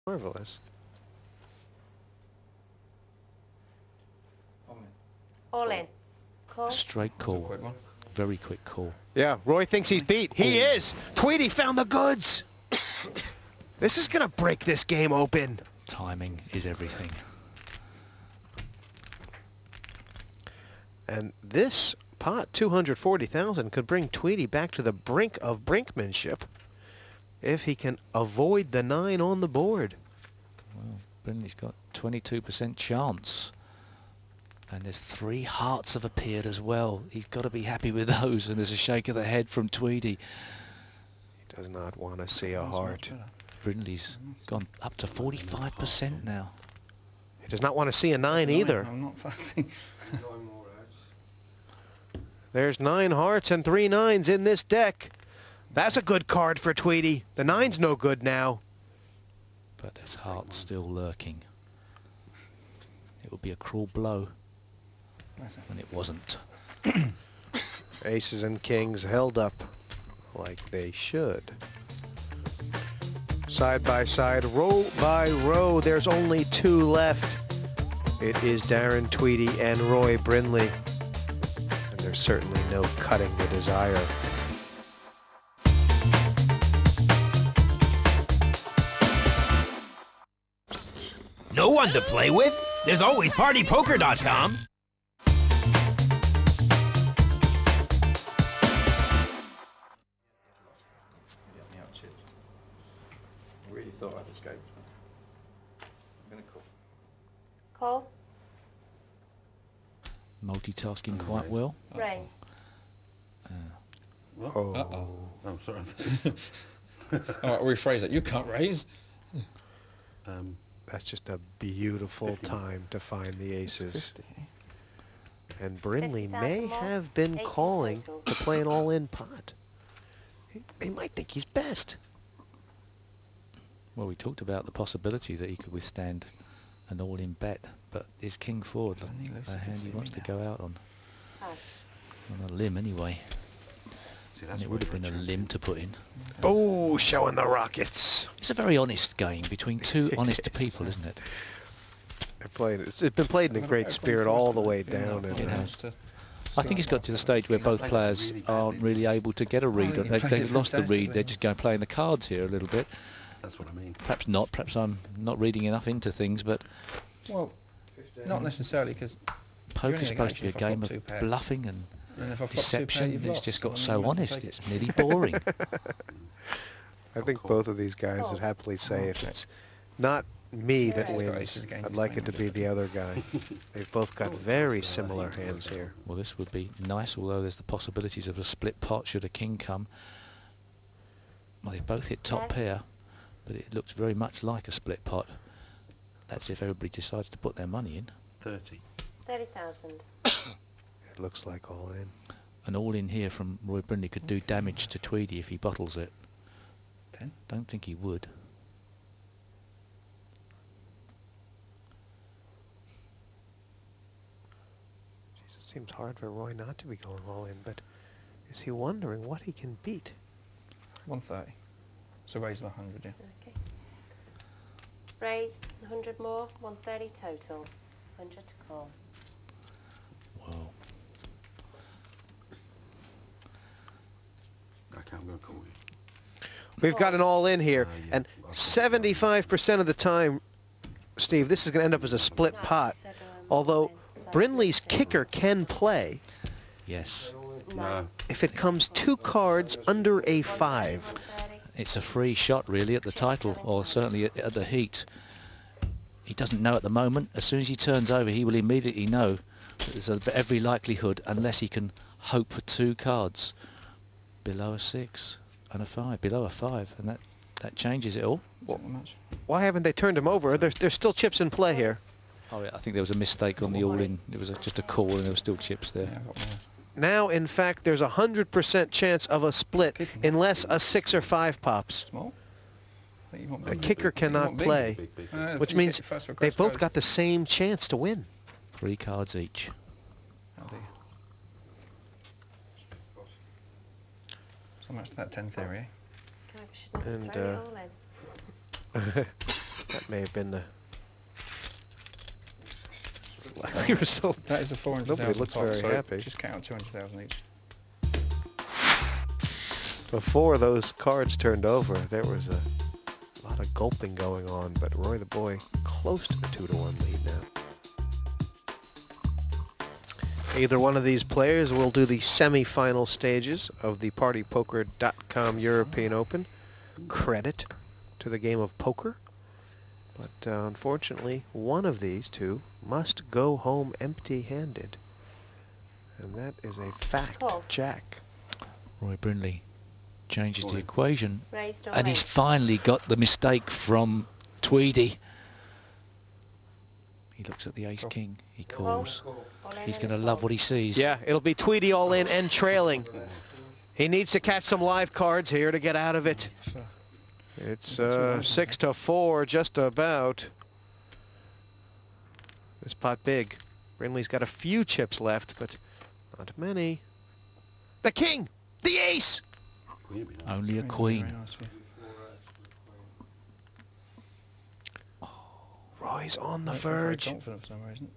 Marvelous. All in. Call. Straight call. Very quick call. Yeah, Roy thinks he's beat. He is. Tweedy found the goods. This is going to break this game open. Timing is everything. And this pot, 240,000, could bring Tweedy back to the brink of brinkmanship if he can avoid the 9 on the board. Well, Brindley's got 22% chance. And there's 3 hearts have appeared as well. He's got to be happy with those. And there's a shake of the head from Tweedy. He does not want to see a heart. Brindley's gone up to 45% now. He does not want to see a 9 either. I'm not fussy. There's 9 hearts and 3 9s in this deck. That's a good card for Tweedy. The 9's no good now. But there's hearts still lurking. It would be a cruel blow when it wasn't. Aces and kings held up like they should. Side by side, row by row, there's only 2 left. It is Darren Tweedy and Roy Brindley. And there's certainly no cutting the desire. No one to play with? There's always PartyPoker.com. I really thought I'd escaped. I'm going to call. Call. Multitasking quite well. Raise. Oh. Uh-oh. Oh, sorry. All right, rephrase that. You can't raise. That's just a beautiful 50. time to find the aces. 50. And Brindley 50,000 may more. have been 80 calling total. to play an all-in pot. He might think he's best. Well, we talked about the possibility that he could withstand an all-in bet, but is king forward Doesn't he lose a to hand he wants to Casino? go out on? Pass. On a limb anyway. See, And it would have been a limb to put in. Oh, showing the rockets. It's a very honest game between 2 honest people, isn't it? It's been played in a great spirit all the way down. And, It has. I think it's got to the stage where both players aren't really able to get a read. They've lost the read. They're just going playing the cards here a little bit. That's what I mean. Perhaps not. Perhaps I'm not reading enough into things, but Well, not necessarily, because poker's supposed to be a game of bluffing and deception. It's just got so honest. It's nearly boring. I think both of these guys would happily say if it's not me that Yeah. wins, I'd like it to be the other guy. They've both got very similar hands here. Well, this would be nice, although there's the possibilities of a split pot should a king come. Well, they both hit top pair, but it looks very much like a split pot. That's if everybody decides to put their money in. 30. 30,000. It looks like all in. An all-in here from Roy Brindley could do damage to Tweedy if he bottles it. 10. Don't think he would. Jeez, it seems hard for Roy not to be going all in, but is he wondering what he can beat? 130. So raise of 100, yeah. Okay. Raise. 100 more. 130 total. 100 to call. Whoa. Okay, I'm going to call you. We've got an all-in here, Yeah. and 75% of the time, Steve, this is going to end up as a split pot. Although Brindley's kicker can play Yes. No. if it comes 2 cards under a 5. It's a free shot, really, at the title, or certainly at the heat. He doesn't know at the moment. As soon as he turns over, he will immediately know that there's every likelihood, unless he can hope for 2 cards below a 6 and a 5, below a 5, and that changes it all. Not much. Why haven't they turned him over? There's still chips in play here. Oh, yeah, I think there was a mistake on the all-in. It was just a call, and there were still chips there. Yeah, I've got more. Now, in fact, there's a 100% chance of a split unless a 6 or 5 pops. Small? I think you want The big. kicker You cannot want big. play, Big, big. which If you means get your first they've request both goes- got the same chance to win. 3 cards each. That'll do. So much to that 10 theory, eh? Shouldn't have And, thrown it all in. That may have been the likely result. That is the 400,000. Nobody looks pot, very so happy. Just count 200,000 each. Before those cards turned over, there was a lot of gulping going on, but Roy the Boy close to the 2-1 lead now. Either one of these players will do the semi-final stages of the PartyPoker.com European Open. Credit to the game of poker. But unfortunately, one of these two must go home empty-handed. And that is a fact, Call. Jack. Roy Brindley changes the equation, Raised or and he's raised? finally got the mistake from Tweedy. He looks at the ace-king. He calls. All in He's and going to a love call. what he sees. Yeah, it'll be Tweedy all in and trailing. He needs to catch some live cards here to get out of it. It's 6-4, just about. This pot big. Brindley's got a few chips left, but not many. The king! The ace! Only a Very queen. nice, yeah. Roy's on the Very verge. confident for some reason.